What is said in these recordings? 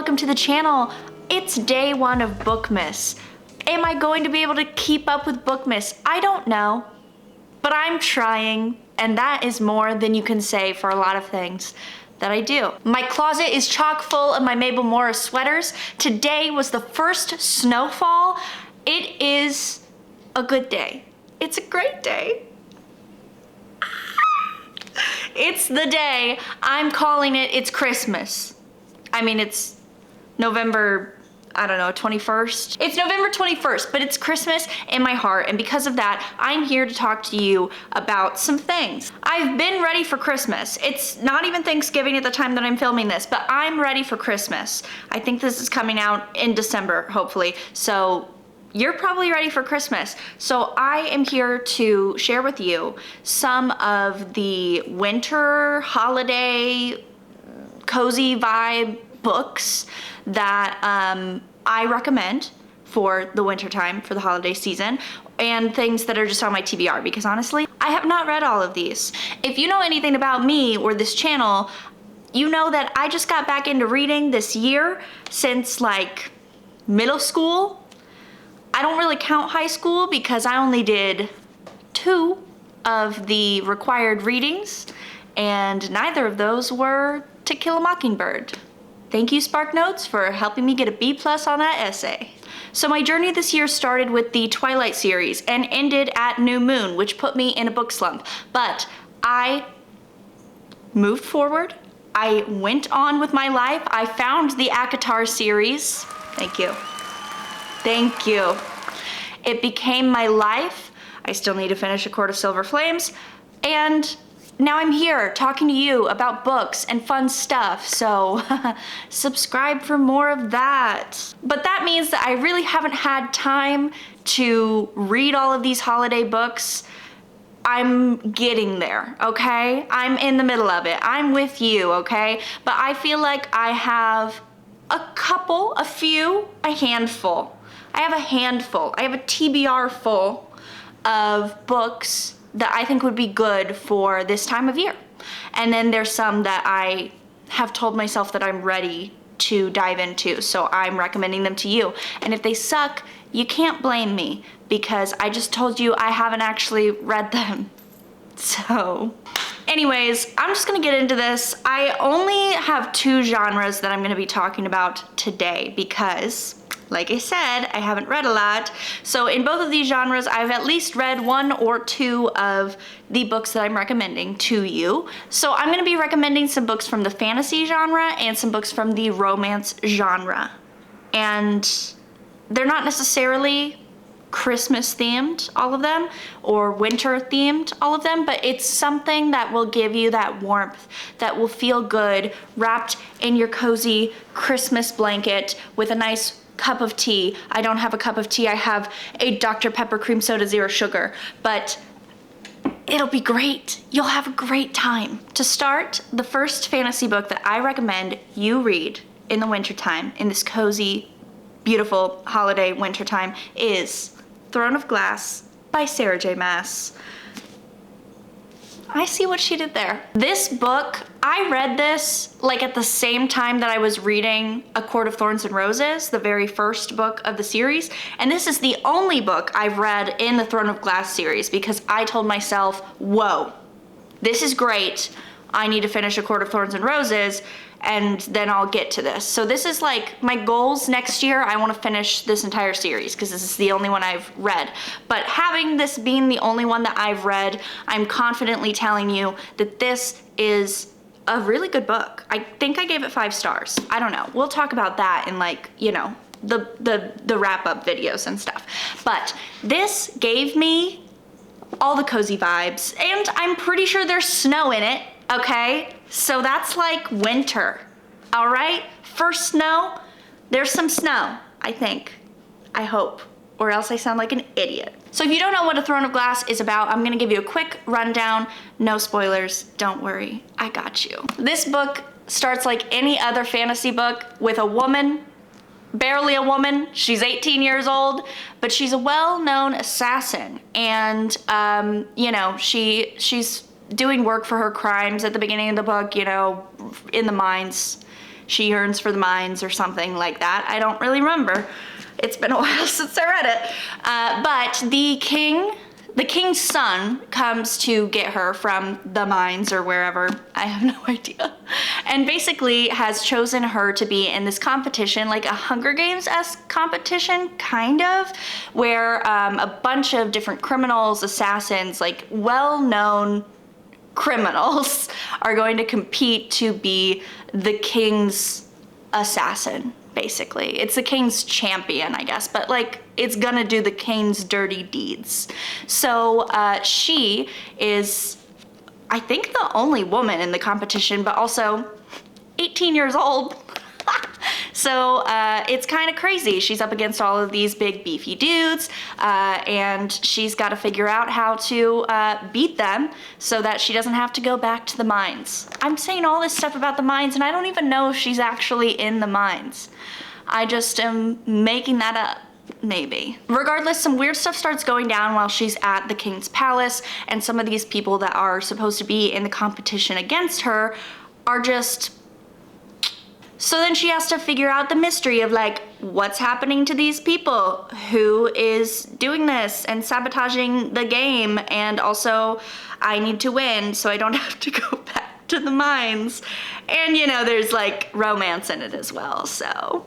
welcome to the channel. It's day one of Bookmas. Am I going to be able to keep up with Bookmas? I don't know, but I'm trying, and that is more than you can say for a lot of things that I do. My closet is chock full of my Mabel Morris sweaters. Today was the first snowfall. It is a good day. It's a great day. It's the day. I'm calling it, it's Christmas. I mean, it's November, I don't know, 21st? It's November 21st, but it's Christmas in my heart, and because of that, I'm here to talk to you about some things. I've been ready for Christmas. It's not even Thanksgiving at the time that I'm filming this, but I'm ready for Christmas. I think this is coming out in December, hopefully, so you're probably ready for Christmas. So I am here to share with you some of the winter holiday cozy vibe books that I recommend for the winter time, for the holiday season, and things that are just on my TBR, because honestly, I have not read all of these. If you know anything about me or this channel, you know that I just got back into reading this year since like middle school. I don't really count high school because I only did 2 of the required readings, and neither of those were To Kill a Mockingbird. Thank you, SparkNotes, for helping me get a B+ on that essay. So my journey this year started with the Twilight series and ended at New Moon, which put me in a book slump. But I moved forward. I went on with my life. I found the ACOTAR series. Thank you. Thank you. It became my life. I still need to finish A Court of Silver Flames, and now I'm here talking to you about books and fun stuff, so subscribe for more of that. But that means that I really haven't had time to read all of these holiday books. I'm getting there, okay? I'm in the middle of it. I'm with you, okay? But I feel like I have a handful. I have a handful. I have a TBR full of books that I think would be good for this time of year. And then there's some that I have told myself that I'm ready to dive into, so I'm recommending them to you. And if they suck, you can't blame me, because I just told you I haven't actually read them. So anyways, I'm just gonna get into this. I only have 2 genres that I'm gonna be talking about today because, like I said, I haven't read a lot. So in both of these genres, I've at least read 1 or 2 of the books that I'm recommending to you. So I'm gonna be recommending some books from the fantasy genre and some books from the romance genre. And they're not necessarily Christmas themed, all of them, or winter themed, all of them, but it's something that will give you that warmth, that will feel good, wrapped in your cozy Christmas blanket with a nice cup of tea. I don't have a cup of tea, I have a Dr. Pepper cream soda, 0 sugar, but it'll be great. You'll have a great time. To start, the first fantasy book that I recommend you read in the wintertime, in this cozy, beautiful holiday wintertime, is Throne of Glass by Sarah J. Maas. I see what she did there. This book, I read this like at the same time that I was reading A Court of Thorns and Roses, the very first book of the series, and this is the only book I've read in the Throne of Glass series because I told myself, whoa, this is great. I need to finish A Court of Thorns and Roses, and then I'll get to this. So this is like my goals next year. I want to finish this entire series because this is the only one I've read. But having this being the only one that I've read, I'm confidently telling you that this is a really good book. I think I gave it 5 stars. I don't know. We'll talk about that in, like, you know, the wrap-up videos and stuff. But this gave me all the cozy vibes, and I'm pretty sure there's snow in it. Okay, so that's like winter, all right? First snow, there's some snow, I think, I hope, or else I sound like an idiot. So if you don't know what A Throne of Glass is about, I'm gonna give you a quick rundown, no spoilers, don't worry, I got you. This book starts like any other fantasy book with a woman, barely a woman, she's 18 years old, but she's a well-known assassin, and you know, she's doing work for her crimes at the beginning of the book, you know, in the mines, she yearns for the mines or something like that. I don't really remember. It's been a while since I read it. But the king's son comes to get her from the mines or wherever, I have no idea, and basically has chosen her to be in this competition, like a Hunger Games-esque competition, kind of, where a bunch of different criminals, assassins, like well-known criminals are going to compete to be the king's assassin. Basically, it's the king's champion, I guess, but like it's gonna do the king's dirty deeds. So she is, I think, the only woman in the competition, but also 18 years old. So it's kind of crazy. She's up against all of these big beefy dudes, and she's got to figure out how to beat them so that she doesn't have to go back to the mines. I'm saying all this stuff about the mines, and I don't even know if she's actually in the mines. I just am making that up. Maybe. Regardless, some weird stuff starts going down while she's at the king's palace, and some of these people that are supposed to be in the competition against her are just... So then she has to figure out the mystery of like, what's happening to these people? Who is doing this and sabotaging the game? And also, I need to win so I don't have to go back to the mines. And you know, there's like romance in it as well, so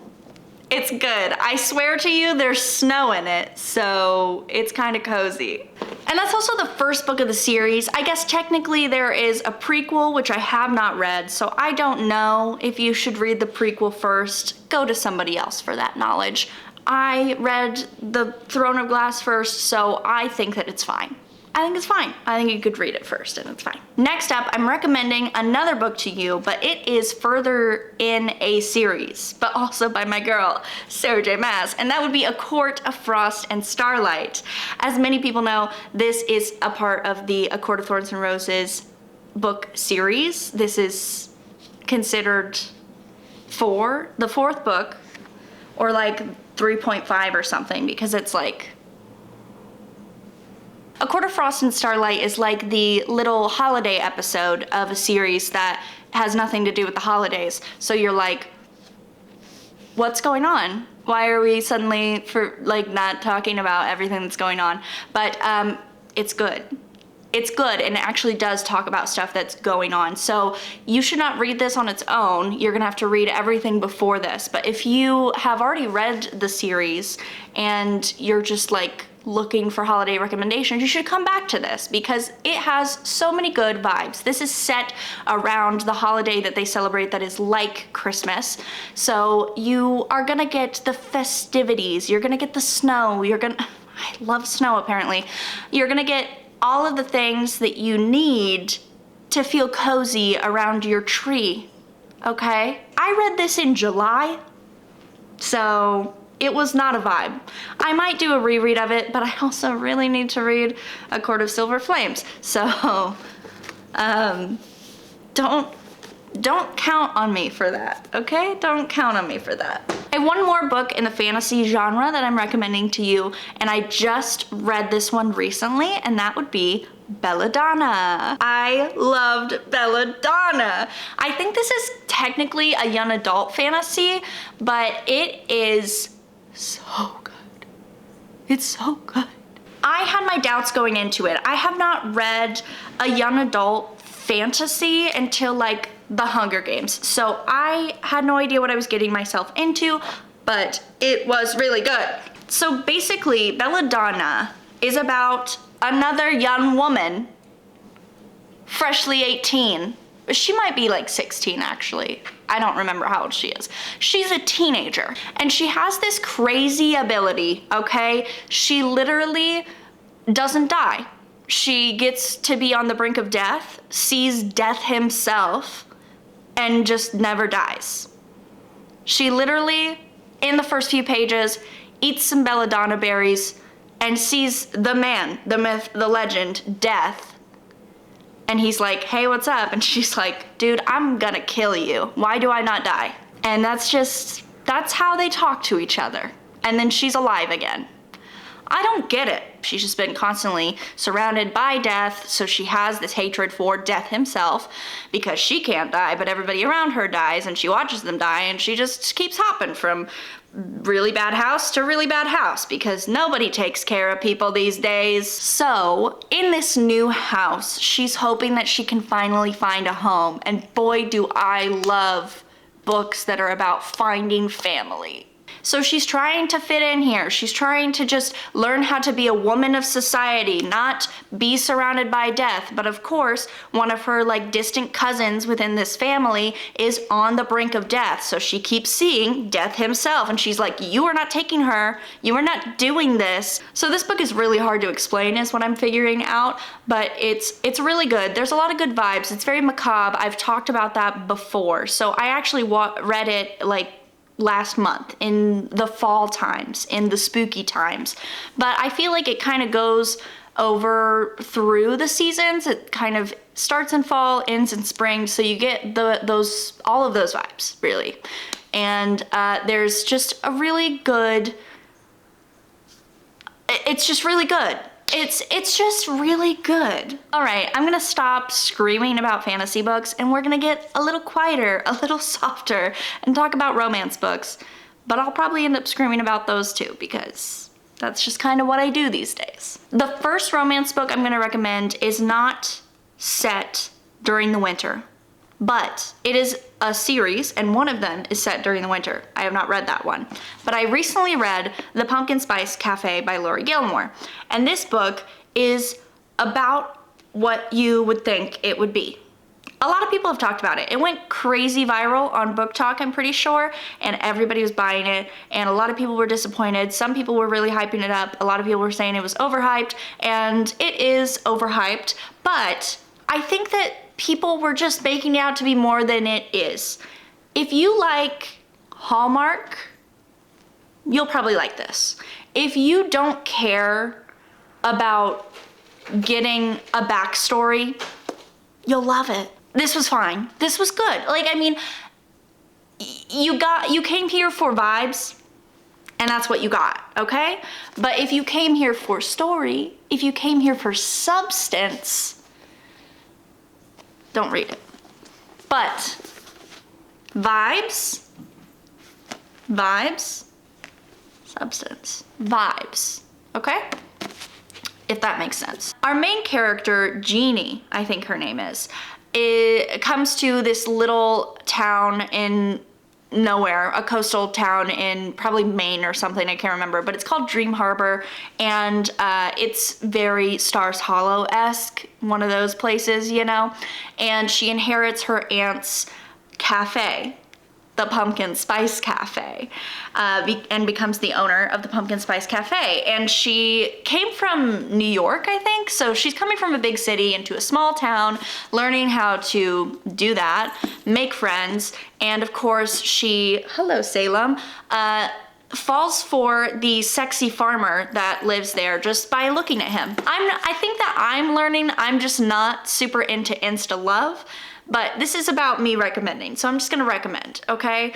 it's good. I swear to you, there's snow in it, so it's kind of cozy. And that's also the first book of the series. I guess technically there is a prequel, which I have not read, so I don't know if you should read the prequel first. Go to somebody else for that knowledge. I read The Throne of Glass first, so I think that it's fine. I think it's fine. I think you could read it first and it's fine. Next up, I'm recommending another book to you, but it is further in a series, but also by my girl, Sarah J. Maas, and that would be A Court of Frost and Starlight. As many people know, this is a part of the A Court of Thorns and Roses book series. This is considered the fourth book, or like 3.5 or something, because it's like... A Court of Frost and Starlight is like the little holiday episode of a series that has nothing to do with the holidays. So you're like, what's going on? Why are we suddenly not talking about everything that's going on? But it's good. It's good, and it actually does talk about stuff that's going on. So you should not read this on its own. You're gonna have to read everything before this. But if you have already read the series and you're just like looking for holiday recommendations, you should come back to this because it has so many good vibes. This is set around the holiday that they celebrate that is like Christmas. So you are gonna get the festivities, you're gonna get the snow, I love snow apparently. You're gonna get all of the things that you need to feel cozy around your tree, okay? I read this in July, so it was not a vibe. I might do a reread of it, but I also really need to read A Court of Silver Flames. So, don't count on me for that, okay? Don't count on me for that. I have one more book in the fantasy genre that I'm recommending to you, and I just read this one recently, and that would be Belladonna. I loved Belladonna. I think this is technically a young adult fantasy, but it is so good. It's so good. I had my doubts going into it. I have not read a young adult fantasy until like The Hunger Games. So I had no idea what I was getting myself into, but it was really good. So basically, Belladonna is about another young woman, freshly 18. She might be like 16 actually. I don't remember how old she is. She's a teenager and she has this crazy ability, okay? She literally doesn't die. She gets to be on the brink of death, sees death himself, and just never dies. She literally, in the first few pages, eats some belladonna berries and sees the man, the myth, the legend, Death. And he's like, hey, what's up? And she's like, dude, I'm gonna kill you. Why do I not die? And that's how they talk to each other. And then she's alive again. I don't get it. She's just been constantly surrounded by death, so she has this hatred for death himself because she can't die, but everybody around her dies, and she watches them die, and she just keeps hopping from really bad house to really bad house because nobody takes care of people these days. So in this new house, she's hoping that she can finally find a home, and boy do I love books that are about finding family. So she's trying to fit in here. She's trying to just learn how to be a woman of society, not be surrounded by death. But of course, one of her like distant cousins within this family is on the brink of death. So she keeps seeing death himself, and she's like, you are not taking her. You are not doing this. So this book is really hard to explain is what I'm figuring out, but it's really good. There's a lot of good vibes. It's very macabre. I've talked about that before. So I actually read it like last month in the fall times, in the spooky times. But I feel like it kind of goes over through the seasons. It kind of starts in fall, ends in spring, so you get all of those vibes, really. And there's just a really good, it's just really good. It's just really good. All right, I'm gonna stop screaming about fantasy books and we're gonna get a little quieter, a little softer, and talk about romance books. But I'll probably end up screaming about those too because that's just kind of what I do these days. The first romance book I'm gonna recommend is not set during the winter, but it is a series, and one of them is set during the winter. I have not read that one. But I recently read The Pumpkin Spice Café by Laurie Gilmore. And this book is about what you would think it would be. A lot of people have talked about it. It went crazy viral on Book Talk, I'm pretty sure, and everybody was buying it, and a lot of people were disappointed. Some people were really hyping it up. A lot of people were saying it was overhyped, and it is overhyped, but I think that people were just making it out to be more than it is. If you like Hallmark, you'll probably like this. If you don't care about getting a backstory, you'll love it. This was fine. This was good. Like, I mean, you came here for vibes, and that's what you got, okay? But if you came here for story, if you came here for substance, don't read it. But vibes, substance, vibes, okay? If that makes sense. Our main character, Jeannie, I think her name is, it comes to this little town in nowhere, a coastal town in probably Maine or something, I can't remember, but it's called Dream Harbor, and it's very Stars Hollow-esque, one of those places, you know, and she inherits her aunt's cafe, the Pumpkin Spice Cafe, and becomes the owner of the Pumpkin Spice Cafe. And she came from New York, I think, so she's coming from a big city into a small town, learning how to do that, make friends, and of course she, hello Salem, falls for the sexy farmer that lives there just by looking at him. I think that I'm learning, I'm just not super into insta love, but this is about me recommending, so I'm just gonna recommend, okay?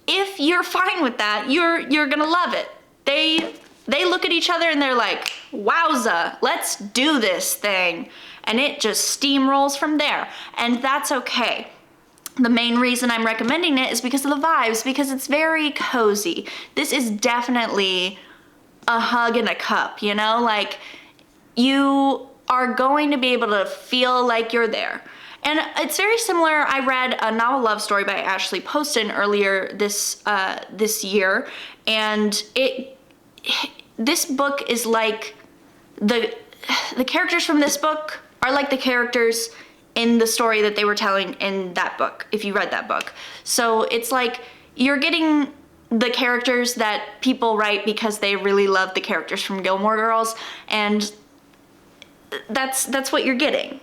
If you're fine with that, you're gonna love it. They look at each other and they're like, wowza, let's do this thing. And it just steamrolls from there, and that's okay. The main reason I'm recommending it is because of the vibes, because it's very cozy. This is definitely a hug in a cup, you know? Like, you are going to be able to feel like you're there. And it's very similar. I read a novel love story by Ashley Poston earlier this year, and this book is like the characters from this book are like the characters in the story that they were telling in that book, if you read that book. So it's like you're getting the characters that people write because they really love the characters from Gilmore Girls, and that's what you're getting.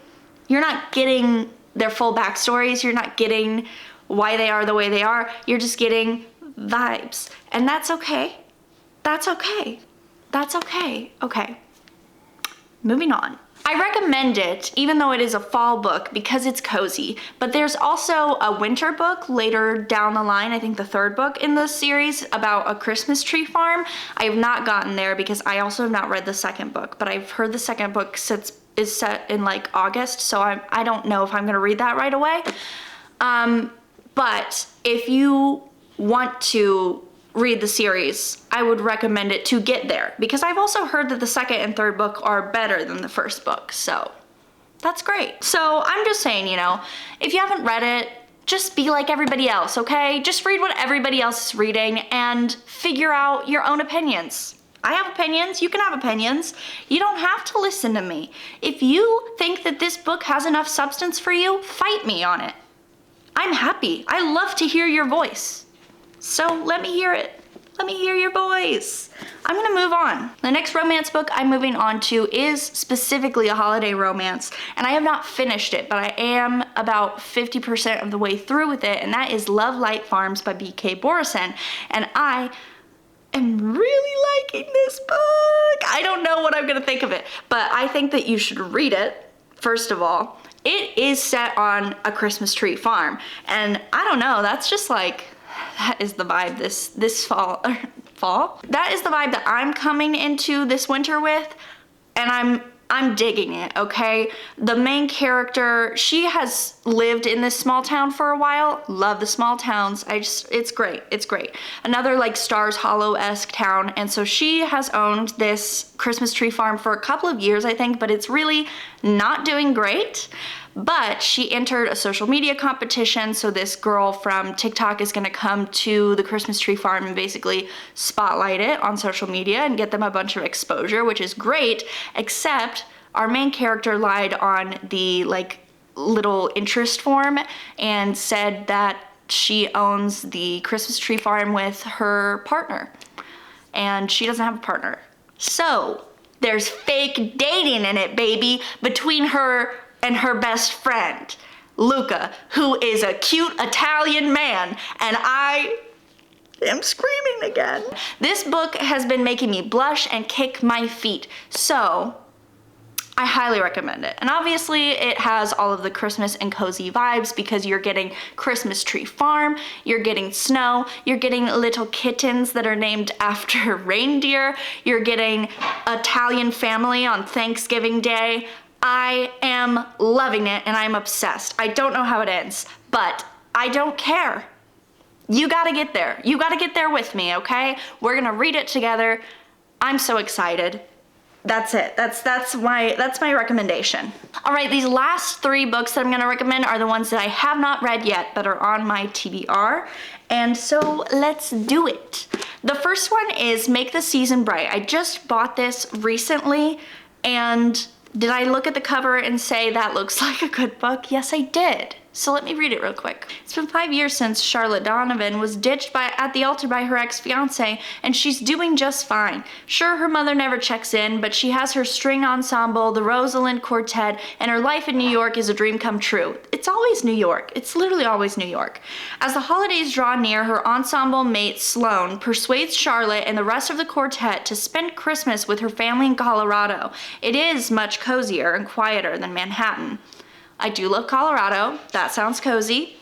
You're not getting their full backstories, you're not getting why they are the way they are, you're just getting vibes. And that's okay. That's okay. That's okay. Okay. Moving on. I recommend it, even though it is a fall book, because it's cozy. But there's also a winter book later down the line, I think the third book in the series, about a Christmas tree farm. I have not gotten there because I also have not read the second book, but I've heard the second book is set in like August, so I don't know if I'm gonna read that right away. But if you want to read the series, I would recommend it to get there, because I've also heard that the second and third book are better than the first book, so that's great. So I'm just saying, you know, if you haven't read it, just be like everybody else, okay? Just read what everybody else is reading and figure out your own opinions. I have opinions, you can have opinions. You don't have to listen to me. If you think that this book has enough substance for you, fight me on it. I'm happy. I love to hear your voice. So let me hear it. Let me hear your voice. I'm gonna move on. The next romance book I'm moving on to is specifically a holiday romance, and I have not finished it, but I am about 50% of the way through with it, and that is Lovelight Farms by B.K. Borison, and I am really liking this book. I don't know what I'm gonna think of it, but I think that you should read it, first of all. It is set on a Christmas tree farm, and I don't know, that's just like, that is the vibe this fall. That is the vibe that I'm coming into this winter with, and I'm digging it, okay? The main character, she has lived in this small town for a while. Love the small towns. It's great, it's great. Another like Stars Hollow-esque town, and so she has owned this Christmas tree farm for a couple of years, I think, but it's really not doing great. But she entered a social media competition, so this girl from TikTok is gonna come to the Christmas tree farm and basically spotlight it on social media and get them a bunch of exposure, which is great, except our main character lied on the like little interest form and said that she owns the Christmas tree farm with her partner, and she doesn't have a partner. So there's fake dating in it, baby, between her and her best friend, Luca, who is a cute Italian man, and I am screaming again. This book has been making me blush and kick my feet, so I highly recommend it. And obviously it has all of the Christmas and cozy vibes because you're getting Christmas tree farm, you're getting snow, you're getting little kittens that are named after reindeer, you're getting Italian family on Thanksgiving Day. I am loving it and I'm obsessed. I don't know how it ends, but I don't care. You gotta get there. You gotta get there with me, okay? We're gonna read it together. I'm so excited. That's it. That's my recommendation. All right, these last 3 books that I'm gonna recommend are the ones that I have not read yet but are on my TBR. And so let's do it. The first one is Make the Season Bright. I just bought this recently, and did I look at the cover and say that looks like a good book? Yes, I did. So let me read it real quick. It's been 5 years since Charlotte Donovan was ditched at the altar by her ex-fiance, and she's doing just fine. Sure, her mother never checks in, but she has her string ensemble, the Rosalind Quartet, and her life in New York is a dream come true. It's always New York. It's literally always New York. As the holidays draw near, her ensemble mate Sloane persuades Charlotte and the rest of the quartet to spend Christmas with her family in Colorado. It is much cozier and quieter than Manhattan. I do love Colorado, that sounds cozy,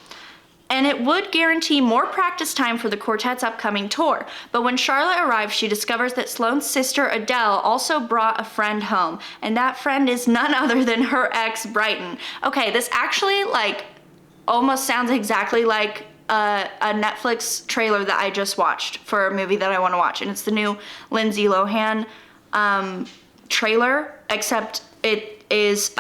and it would guarantee more practice time for the quartet's upcoming tour. But when Charlotte arrives, she discovers that Sloane's sister Adele also brought a friend home, and that friend is none other than her ex, Brighton. Okay, this actually like almost sounds exactly like a Netflix trailer that I just watched for a movie that I want to watch, and it's the new Lindsay Lohan trailer, except it is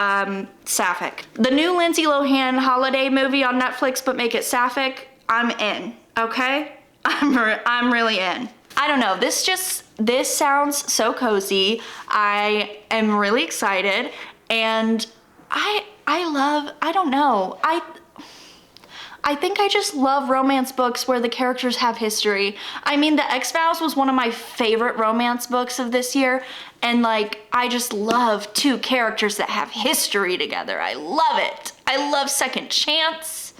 sapphic. The new Lindsay Lohan holiday movie on Netflix, but make it sapphic. I'm in, okay? I'm really in. I don't know, this sounds so cozy. I am really excited, and I don't know. I think I just love romance books where the characters have history. I mean, The X-Files was one of my favorite romance books of this year, and like, I just love 2 characters that have history together. I love it. I love Second Chance.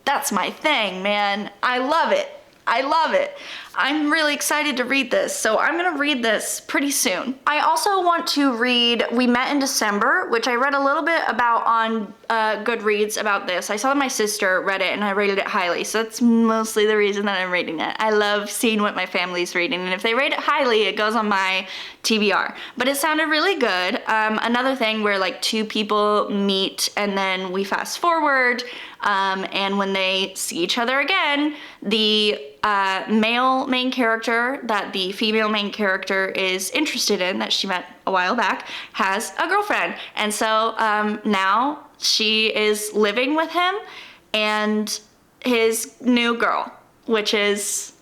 That's my thing, man. I love it. I love it. I'm really excited to read this, so I'm gonna read this pretty soon. I also want to read We Met in December, which I read a little bit about on Goodreads about this. I saw my sister read it and I rated it highly, so that's mostly the reason that I'm reading it. I love seeing what my family's reading, and if they rate it highly, it goes on my TBR. But it sounded really good. Another thing where like two people meet and then we fast forward, and when they see each other again, the male main character that the female main character is interested in, that she met a while back, has a girlfriend. And so now she is living with him and his new girl, which is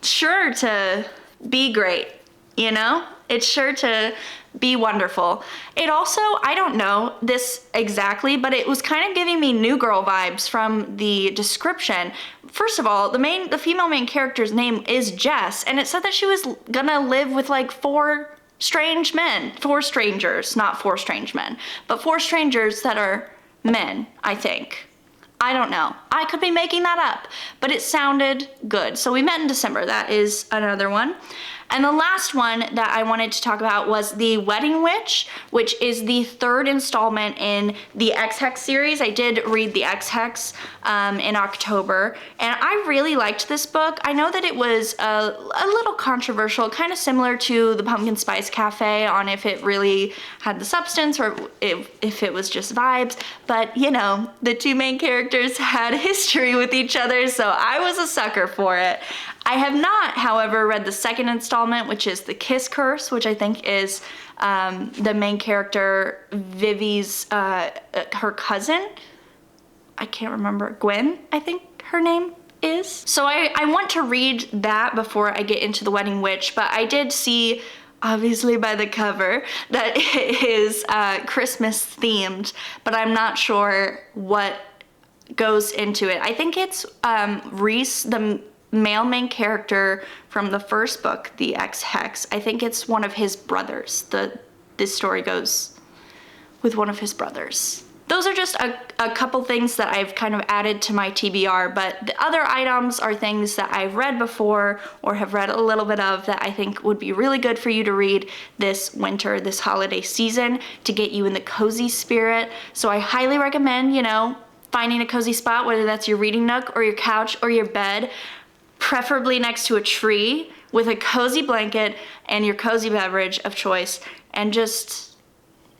sure to be great, you know? It's sure to be wonderful. It also, I don't know this exactly, but it was kind of giving me New Girl vibes from the description. First of all, the female main character's name is Jess, and it said that she was gonna live with like 4 strange men. 4 strangers, not 4 strange men, but 4 strangers that are men, I think. I don't know. I could be making that up, but it sounded good. So We Met in December, that is another one. And the last one that I wanted to talk about was The Wedding Witch, which is the 3rd installment in the X-Hex series. I did read the X-Hex in October, and I really liked this book. I know that it was a little controversial, kind of similar to the Pumpkin Spice Café on if it really had the substance or if it was just vibes, but you know, the 2 main characters had history with each other, so I was a sucker for it. I have not, however, read the 2nd installment, which is The Kiss Curse, which I think is the main character, Vivi's, her cousin. I can't remember, Gwen, I think her name is. So I want to read that before I get into The Wedding Witch, but I did see, obviously by the cover, that it is Christmas themed, but I'm not sure what goes into it. I think it's Reese, the male main character from the first book, the X-Hex. I think it's one of his brothers. This story goes with one of his brothers. Those are just a couple things that I've kind of added to my TBR, but the other items are things that I've read before or have read a little bit of that I think would be really good for you to read this winter, this holiday season, to get you in the cozy spirit. So I highly recommend, you know, finding a cozy spot, whether that's your reading nook or your couch or your bed, preferably next to a tree with a cozy blanket and your cozy beverage of choice, and just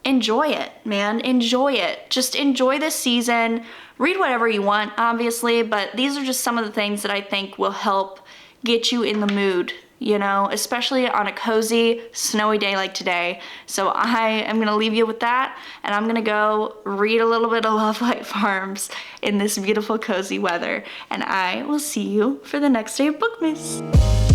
enjoy it, man. Enjoy it. Just enjoy this season. Read whatever you want, obviously, but these are just some of the things that I think will help get you in the mood, you know, especially on a cozy, snowy day like today. So I am gonna leave you with that, and I'm gonna go read a little bit of Lovelight Farms in this beautiful, cozy weather, and I will see you for the next day of Bookmas.